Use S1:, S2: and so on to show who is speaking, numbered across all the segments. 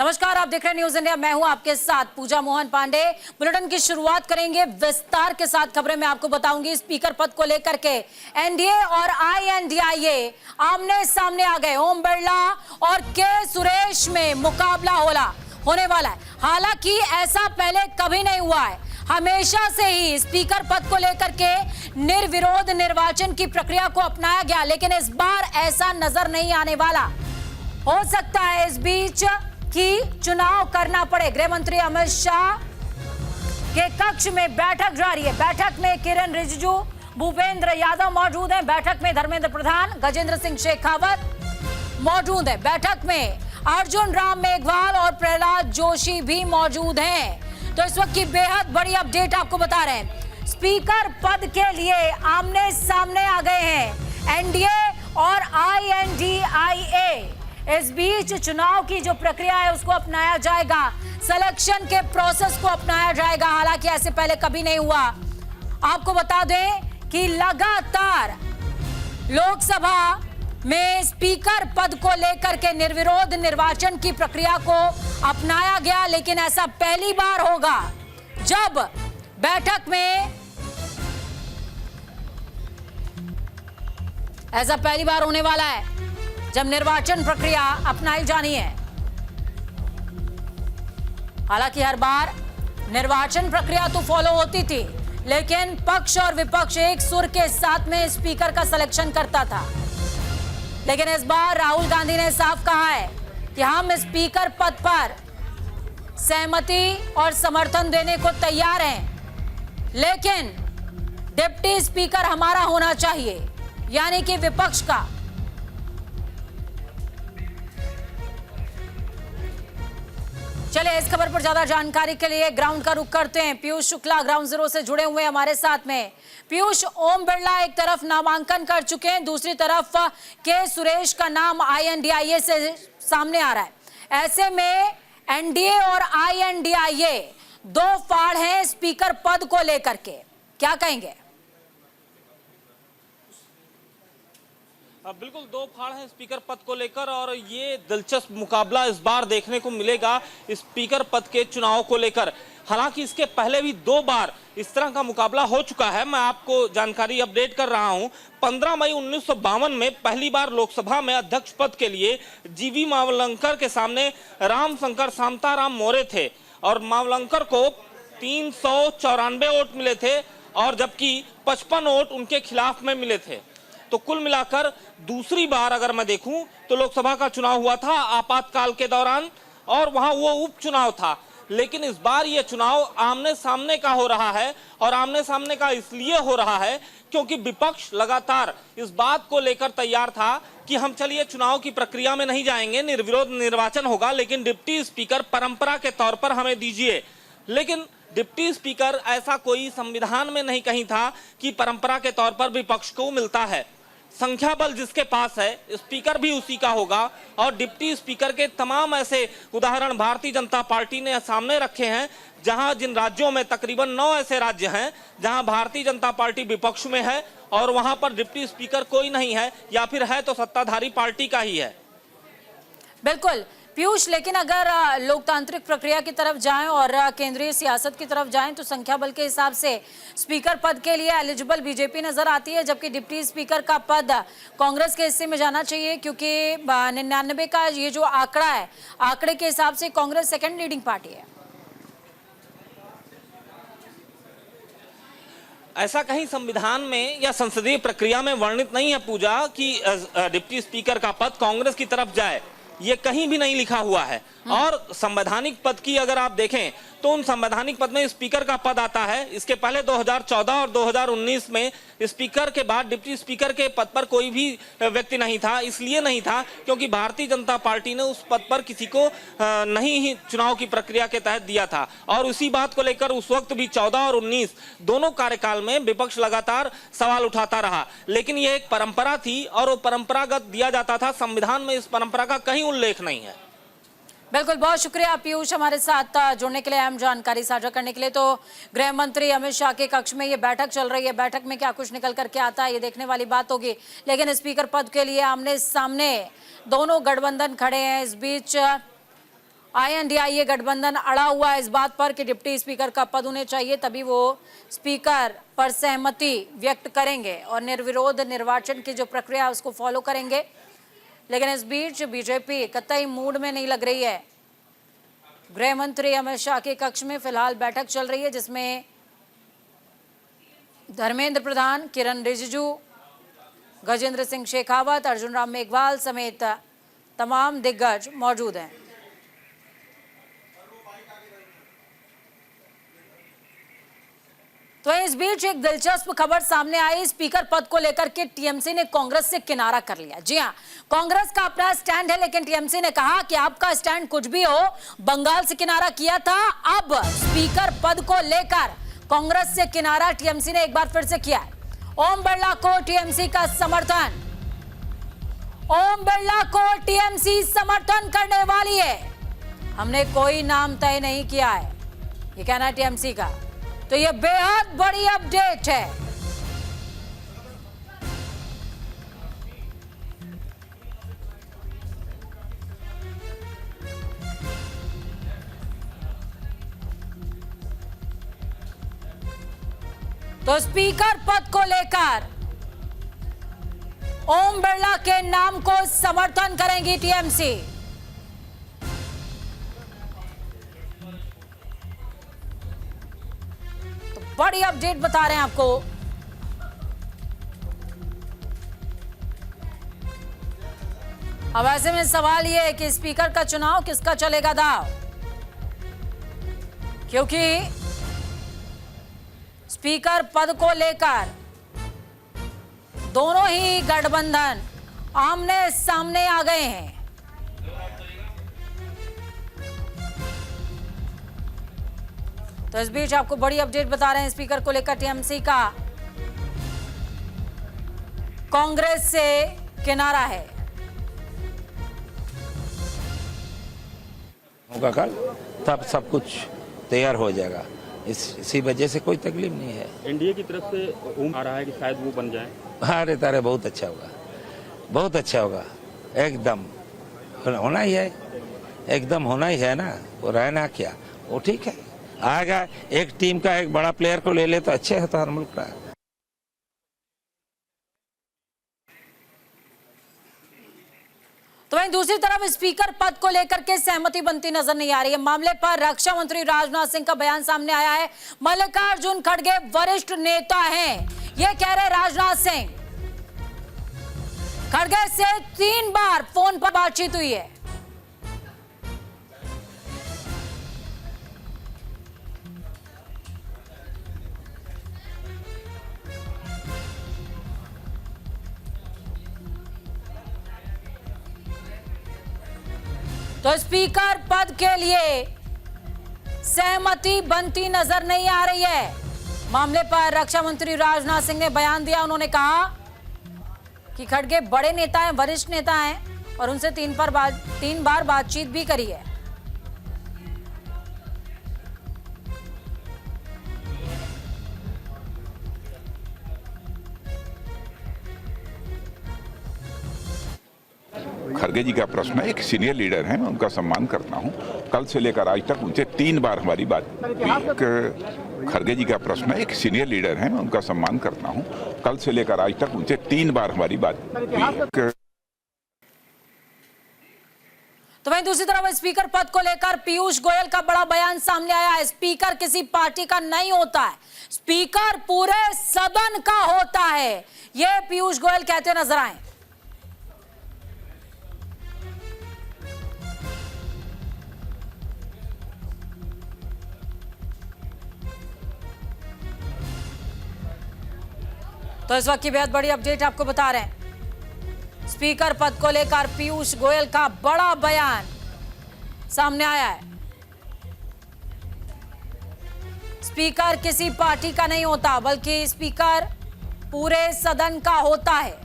S1: नमस्कार, आप देख रहे हैं न्यूज इंडिया। मैं हूं आपके साथ पूजा मोहन पांडे। बुलेटिन की शुरुआत करेंगे विस्तार के साथ। खबरें मैं आपको बताऊंगी स्पीकर पद को लेकर के एनडीए और आईएनडीआईए आमने सामने आ गए। ओम बिरला और के सुरेश में मुकाबला होने वाला है। हालांकि ऐसा पहले कभी नहीं हुआ है। हमेशा से ही स्पीकर पद को लेकर के निर्विरोध निर्वाचन की प्रक्रिया को अपनाया गया, लेकिन इस बार ऐसा नजर नहीं आने वाला। हो सकता है इस बीच कि चुनाव करना पड़े। गृह मंत्री अमित शाह के कक्ष में बैठक जारी है। बैठक में किरण रिजिजू, भूपेंद्र यादव मौजूद हैं। बैठक में धर्मेंद्र प्रधान, गजेंद्र सिंह शेखावत मौजूद है। बैठक में अर्जुन राम मेघवाल और प्रहलाद जोशी भी मौजूद हैं। तो इस वक्त की बेहद बड़ी अपडेट आपको बता रहे हैं। स्पीकर पद के लिए आमने सामने आ गए हैं एनडीए और आईएनडीआईए। इस बीच चुनाव की जो प्रक्रिया है उसको अपनाया जाएगा, सिलेक्शन के प्रोसेस को अपनाया जाएगा। हालांकि ऐसे पहले कभी नहीं हुआ। आपको बता दें कि लगातार लोकसभा में स्पीकर पद को लेकर के निर्विरोध निर्वाचन की प्रक्रिया को अपनाया गया, लेकिन ऐसा पहली बार होगा जब बैठक में ऐसा पहली बार होने वाला है जब निर्वाचन प्रक्रिया अपनाई जानी है। हालांकि हर बार निर्वाचन प्रक्रिया तो फॉलो होती थी, लेकिन पक्ष और विपक्ष एक सुर के साथ में स्पीकर का सिलेक्शन करता था। लेकिन इस बार राहुल गांधी ने साफ कहा है कि हम स्पीकर पद पर सहमति और समर्थन देने को तैयार हैं, लेकिन डिप्टी स्पीकर हमारा होना चाहिए, यानी कि विपक्ष का। चलिए इस खबर पर ज्यादा जानकारी के लिए ग्राउंड का रुख करते हैं। पीयूष शुक्ला ग्राउंड जीरो से जुड़े हुए हमारे साथ में। पीयूष, ओम बिरला एक तरफ नामांकन कर चुके हैं, दूसरी तरफ के सुरेश का नाम आईएनडीआईए से सामने आ रहा है। ऐसे में एनडीए और आईएनडीआईए दो फाड़ हैं स्पीकर पद को लेकर के, क्या कहेंगे?
S2: बिल्कुल दो फाड़ हैं स्पीकर पद को लेकर, और ये दिलचस्प मुकाबला इस बार देखने को मिलेगा स्पीकर पद के चुनाव को लेकर। हालांकि इसके पहले भी दो बार इस तरह का मुकाबला हो चुका है। मैं आपको जानकारी अपडेट कर रहा हूं। 15 मई 1952 में पहली बार लोकसभा में अध्यक्ष पद के लिए जीवी मावलंकर के सामने रामशंकर शांताराम मौर्य थे, और मावलंकर को 394 वोट मिले थे, और जबकि 55 वोट उनके खिलाफ में मिले थे। तो कुल मिलाकर दूसरी बार अगर मैं देखूं तो लोकसभा का चुनाव हुआ था आपातकाल के दौरान, और वहां वो उपचुनाव था। लेकिन इस बार ये चुनाव आमने सामने का हो रहा है, और आमने सामने का इसलिए हो रहा है क्योंकि विपक्ष लगातार इस बात को लेकर तैयार था कि हम चलिए चुनाव की प्रक्रिया में नहीं जाएंगे, निर्विरोध निर्वाचन होगा, लेकिन डिप्टी स्पीकर परंपरा के तौर पर हमें दीजिए। लेकिन डिप्टी स्पीकर ऐसा कोई संविधान में नहीं कहीं था कि परंपरा के तौर पर विपक्ष को मिलता है। संख्या बल जिसके पास है स्पीकर भी उसी का होगा, और डिप्टी स्पीकर के तमाम ऐसे उदाहरण भारतीय जनता पार्टी ने सामने रखे हैं, जहां जिन राज्यों में तकरीबन 9 ऐसे राज्य हैं जहां भारतीय जनता पार्टी विपक्ष में है, और वहां पर डिप्टी स्पीकर कोई नहीं है, या फिर है तो सत्ताधारी पार्टी का ही है।
S1: बिल्कुल पीयूष, लेकिन अगर लोकतांत्रिक प्रक्रिया की तरफ जाएं और केंद्रीय सियासत की तरफ जाएं तो संख्या बल के हिसाब से स्पीकर पद के लिए एलिजिबल बीजेपी नजर आती है, जबकि डिप्टी स्पीकर का पद कांग्रेस के हिस्से में जाना चाहिए, क्योंकि 99 का ये जो आंकड़ा है, आंकड़े के हिसाब से कांग्रेस सेकंड लीडिंग पार्टी है।
S2: ऐसा कहीं संविधान में या संसदीय प्रक्रिया में वर्णित नहीं है पूजा कि डिप्टी स्पीकर का पद कांग्रेस की तरफ जाए, ये कहीं भी नहीं लिखा हुआ है। और संवैधानिक पद की अगर आप देखें तो उन संवैधानिक पद में स्पीकर का पद आता है। इसके पहले 2014 और 2019 में स्पीकर के बाद डिप्टी स्पीकर के पद पर कोई भी व्यक्ति नहीं था। इसलिए नहीं था क्योंकि भारतीय जनता पार्टी ने उस पद पर किसी को नहीं ही चुनाव की प्रक्रिया के तहत दिया था, और उसी बात को लेकर उस वक्त भी 14 और 19 दोनों कार्यकाल में विपक्ष लगातार सवाल उठाता रहा। लेकिन यह एक परंपरा थी, और वो परंपरागत दिया जाता था। संविधान में इस परंपरा का कहीं उल्लेख नहीं है।
S1: बिल्कुल, बहुत शुक्रिया पीयूष हमारे साथ जुड़ने के लिए, अहम जानकारी साझा करने के लिए। तो गृह मंत्री अमित शाह के कक्ष में ये बैठक चल रही है। बैठक में क्या कुछ निकल करके आता है ये देखने वाली बात होगी। लेकिन स्पीकर पद के लिए आमने सामने दोनों गठबंधन खड़े हैं। इस बीच INDIA गठबंधन अड़ा हुआ है इस बात पर कि डिप्टी स्पीकर का पद उन्हें चाहिए, तभी वो स्पीकर पर सहमति व्यक्त करेंगे और निर्विरोध निर्वाचन की जो प्रक्रिया है उसको फॉलो करेंगे। लेकिन इस बीच बीजेपी कतई मूड में नहीं लग रही है। गृह मंत्री अमित शाह के कक्ष में फिलहाल बैठक चल रही है, जिसमें धर्मेंद्र प्रधान, किरण रिजिजू, गजेंद्र सिंह शेखावत, अर्जुन राम मेघवाल समेत तमाम दिग्गज मौजूद हैं। तो इस बीच एक दिलचस्प खबर सामने आई। स्पीकर पद को लेकर के टीएमसी ने कांग्रेस से किनारा कर लिया। जी हां, कांग्रेस का अपना स्टैंड है, लेकिन टीएमसी ने कहा कि आपका स्टैंड कुछ भी हो, बंगाल से किनारा किया था, अब स्पीकर पद को लेकर कांग्रेस से किनारा टीएमसी ने एक बार फिर से किया है। ओम बिरला को टीएमसी का समर्थन, ओम बिरला को टीएमसी समर्थन करने वाली है। हमने कोई नाम तय नहीं किया है, ये कहना है टीएमसी का। तो ये बेहद बड़ी अपडेट है। तो स्पीकर पद को लेकर ओम बिरला के नाम को समर्थन करेंगी टीएमसी। बड़ी अपडेट बता रहे हैं आपको। अब ऐसे में सवाल यह है कि स्पीकर का चुनाव किसका चलेगा दांव, क्योंकि स्पीकर पद को लेकर दोनों ही गठबंधन आमने सामने आ गए हैं। तो इस बीच आपको बड़ी अपडेट बता रहे हैं स्पीकर को लेकर टीएमसी का कांग्रेस से किनारा है।
S3: होगा कल, तब सब कुछ तैयार हो जाएगा। इसी वजह से कोई तकलीफ नहीं है।
S4: एनडीए की तरफ से उम्मीद आ रहा है कि शायद वो बन जाए।
S3: अरे तारे बहुत अच्छा होगा, बहुत अच्छा होगा, एकदम होना ही है, एकदम होना ही है ना। वो रहना क्या, वो ठीक है, आएगा। एक टीम का एक बड़ा प्लेयर को ले ले तो अच्छे है तो हर मुल्क का।
S1: तो वहीं दूसरी तरफ स्पीकर पद को लेकर के सहमति बनती नजर नहीं आ रही है। मामले पर रक्षा मंत्री राजनाथ सिंह का बयान सामने आया है। मल्लिकार्जुन खड़गे वरिष्ठ नेता हैं, ये कह रहे राजनाथ सिंह। खड़गे से 3 बार फोन पर बातचीत हुई है। तो स्पीकर पद के लिए सहमति बनती नजर नहीं आ रही है। मामले पर रक्षा मंत्री राजनाथ सिंह ने बयान दिया। उन्होंने कहा कि खड़गे बड़े नेता हैं, वरिष्ठ नेता हैं और उनसे 3 बार बातचीत भी करी है।
S5: खड़गे जी का प्रश्न है, एक सीनियर लीडर हैं, मैं उनका सम्मान करता हूं। कल से लेकर आज तक उनसे 3 बार हमारी बात हुई। खड़गे जी का प्रश्न है, एक सीनियर लीडर हैं, मैं उनका सम्मान करता हूं। कल से लेकर आज तक उनसे 3 बार हमारी बात हुई।
S1: तो वहीं दूसरी तरफ स्पीकर पद को लेकर पीयूष गोयल का बड़ा बयान सामने आया है। स्पीकर किसी पार्टी का नहीं होता है, स्पीकर पूरे सदन का होता है, यह पीयूष गोयल कहते नजर आए। तो इस वक्त की बेहद बड़ी अपडेट आपको बता रहे हैं। स्पीकर पद को लेकर पीयूष गोयल का बड़ा बयान सामने आया है। स्पीकर किसी पार्टी का नहीं होता, बल्कि स्पीकर पूरे सदन का होता है।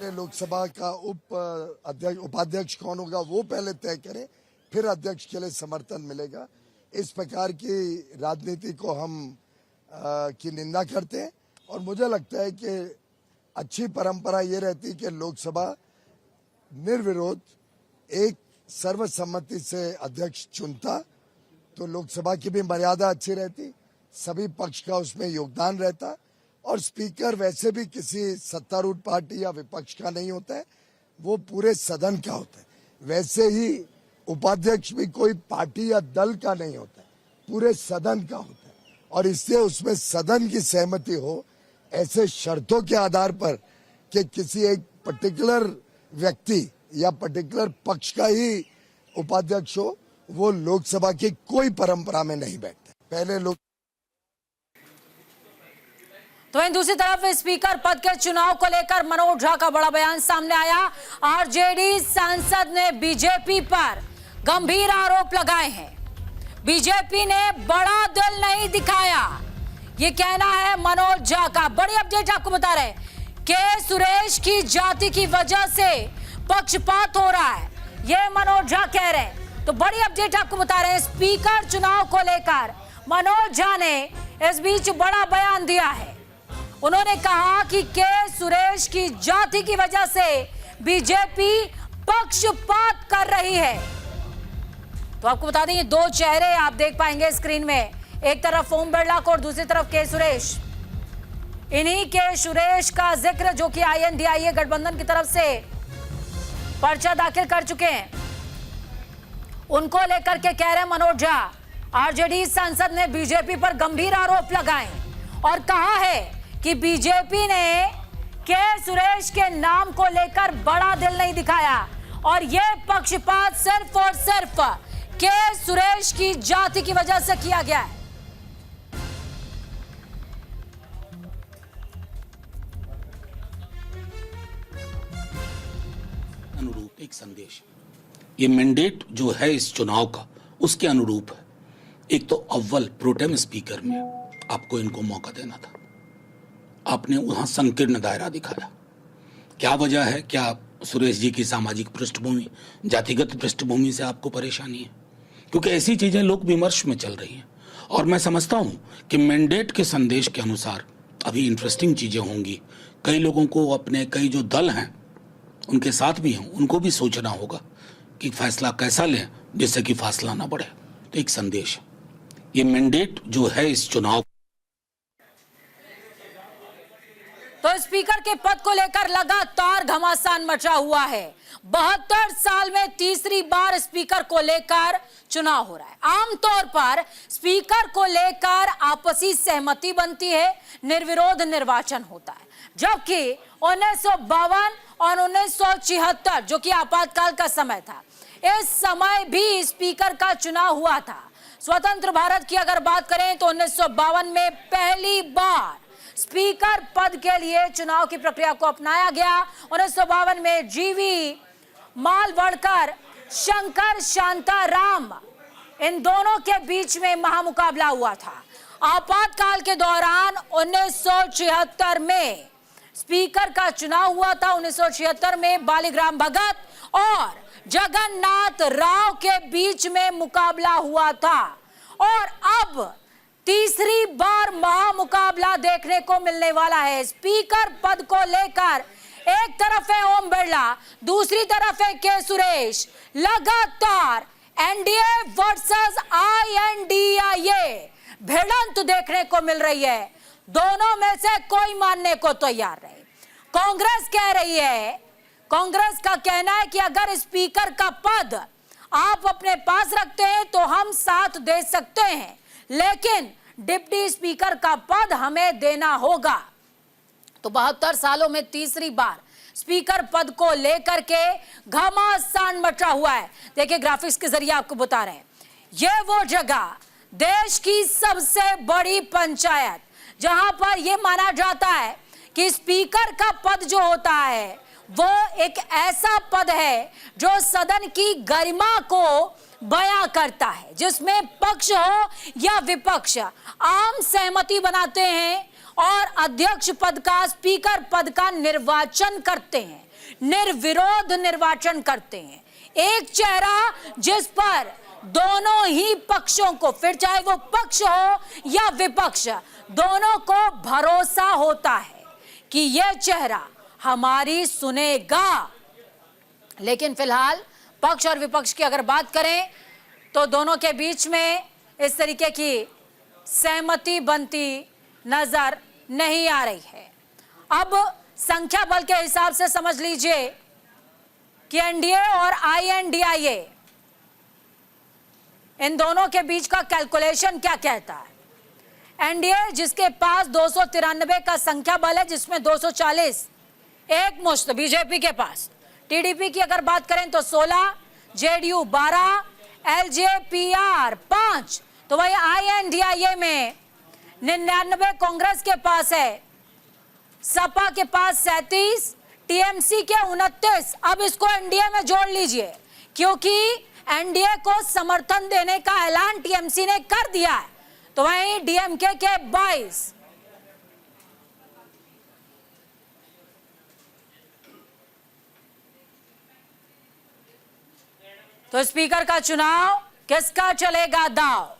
S6: लोकसभा का उपाध्यक्ष कौन होगा वो पहले तय करें, फिर अध्यक्ष के लिए समर्थन मिलेगा। इस प्रकार की राजनीति को हम की निंदा करते हैं और मुझे लगता है कि अच्छी परंपरा ये रहती है कि लोकसभा निर्विरोध एक सर्वसम्मति से अध्यक्ष चुनता तो लोकसभा की भी मर्यादा अच्छी रहती, सभी पक्ष का उसमें योगदान रहता और स्पीकर वैसे भी किसी सत्तारूढ़ पार्टी या विपक्ष का नहीं होता है, वो पूरे सदन का होता है। वैसे ही उपाध्यक्ष भी कोई पार्टी या दल का नहीं होता है, पूरे सदन का होता है और इससे उसमें सदन की सहमति हो ऐसे शर्तों के आधार पर कि किसी एक पर्टिकुलर व्यक्ति या पर्टिकुलर पक्ष का ही उपाध्यक्ष हो, वो लोकसभा की कोई परंपरा में नहीं बैठता। पहले लोग
S1: तो वहीं दूसरी तरफ स्पीकर पद के चुनाव को लेकर मनोज झा का बड़ा बयान सामने आया। आरजेडी सांसद ने बीजेपी पर गंभीर आरोप लगाए हैं। बीजेपी ने बड़ा दिल नहीं दिखाया, ये कहना है मनोज झा का। बड़ी अपडेट आपको बता रहे के सुरेश की जाति की वजह से पक्षपात हो रहा है, ये मनोज झा कह रहे हैं। तो बड़ी अपडेट आपको बता रहे हैं स्पीकर चुनाव को लेकर मनोज झा ने इस बीच बड़ा बयान दिया है। उन्होंने कहा कि के सुरेश की जाति की वजह से बीजेपी पक्षपात कर रही है। तो आपको बता दें ये दो चेहरे आप देख पाएंगे स्क्रीन में, एक तरफ ओम बिरला को और दूसरी तरफ के सुरेश। इन्हीं के सुरेश का जिक्र जो कि आईएनडीआईए गठबंधन की तरफ से पर्चा दाखिल कर चुके हैं, उनको लेकर के कह रहे मनोज झा आरजेडी सांसद ने बीजेपी पर गंभीर आरोप लगाए और कहा है कि बीजेपी ने के सुरेश के नाम को लेकर बड़ा दिल नहीं दिखाया और यह पक्षपात सिर्फ और सिर्फ के सुरेश की जाति की वजह से किया गया है।
S7: अनुरूप एक संदेश, ये मैंडेट जो है इस चुनाव का उसके अनुरूप है। एक तो अव्वल प्रोटेम स्पीकर में आपको इनको मौका देना था, आपने वहां संकीर्ण दायरा दिखाया। क्या वजह है? क्या सुरेश जी की सामाजिक पृष्ठभूमि, जातिगत पृष्ठभूमि से आपको परेशानी है? क्योंकि ऐसी चीजें लोक विमर्श में चल रही हैं और मैं समझता हूं कि मैंडेट के संदेश के अनुसार अभी इंटरेस्टिंग चीजें होंगी। कई लोगों को अपने कई जो दल हैं उनके साथ भी हैं, उनको भी सोचना होगा कि फैसला कैसा लें जिससे कि फासला ना बढ़े। तो एक संदेश, ये मैंडेट जो है इस चुनाव।
S1: तो स्पीकर के पद को लेकर लगातार घमासान मचा हुआ है। 72 साल में तीसरी बार स्पीकर को लेकर चुनाव हो रहा है। आमतौर पर स्पीकर को लेकर आपसी सहमति बनती है, निर्विरोध निर्वाचन होता है, जबकि 1952 और 1976 जो कि आपातकाल का समय था, इस समय भी स्पीकर का चुनाव हुआ था। स्वतंत्र भारत की अगर बात करें तो 1952 में पहली बार स्पीकर पद के लिए चुनाव की प्रक्रिया को अपनाया गया। 1952 में जीवी मालवड़कर, शंकर शांताराम, इन दोनों के बीच में महामुकाबला हुआ था। आपातकाल के दौरान 1976 में स्पीकर का चुनाव हुआ था। 1976 में बालीग्राम भगत और जगन्नाथ राव के बीच में मुकाबला हुआ था और अब तीसरी बार महामुकाबला देखने को मिलने वाला है। स्पीकर पद को लेकर एक तरफ है ओम बिरला, दूसरी तरफ है के सुरेश। लगातार एनडीए वर्सेस आईएनडीआईए भिड़ंत देखने को मिल रही है। दोनों में से कोई मानने को तैयार नहीं। कांग्रेस कह रही है, कांग्रेस का कहना है कि अगर स्पीकर का पद आप अपने पास रखते हैं तो हम साथ दे सकते हैं, लेकिन डिप्टी स्पीकर का पद हमें देना होगा। तो 72 सालों में तीसरी बार स्पीकर पद को लेकर के घमासान मचा हुआ है। देखिए ग्राफिक्स के जरिए आपको बता रहे हैं, यह वो जगह, देश की सबसे बड़ी पंचायत, जहां पर यह माना जाता है कि स्पीकर का पद जो होता है वो एक ऐसा पद है जो सदन की गरिमा को बयां करता है, जिसमें पक्ष हो या विपक्ष आम सहमति बनाते हैं और अध्यक्ष पद का, स्पीकर पद का निर्वाचन करते हैं, निर्विरोध निर्वाचन करते हैं। एक चेहरा जिस पर दोनों ही पक्षों को, फिर चाहे वो पक्ष हो या विपक्ष, दोनों को भरोसा होता है कि यह चेहरा हमारी सुनेगा। लेकिन फिलहाल पक्ष और विपक्ष की अगर बात करें तो दोनों के बीच में इस तरीके की सहमति बनती नजर नहीं आ रही है। अब संख्या बल के हिसाब से समझ लीजिए कि एनडीए और आईएनडीआईए, इन दोनों के बीच का कैलकुलेशन क्या कहता है। एनडीए जिसके पास 293 का संख्या बल है, जिसमें 240 एक मुश्त बीजेपी के पास, टीडीपी की अगर बात करें तो 16, जेडीयू 12, एलजेपीआर 5, तो वही आईएनडीआईए में 99 कांग्रेस के पास है, सपा के पास 37, टीएमसी के 29। अब इसको एनडीए में जोड़ लीजिए, क्योंकि एनडीए को समर्थन देने का ऐलान टीएमसी ने कर दिया है। तो वहीं डीएमके के 22। तो स्पीकर का चुनाव किसका चलेगा दांव?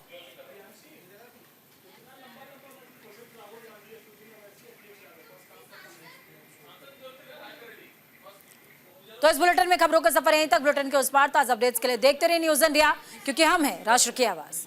S1: तो इस बुलेटिन में खबरों का सफर यहीं तक। बुलेटिन के उस पार ताजा अपडेट्स के लिए देखते रहिए न्यूज़ इंडिया, क्योंकि हम हैं राष्ट्र की आवाज।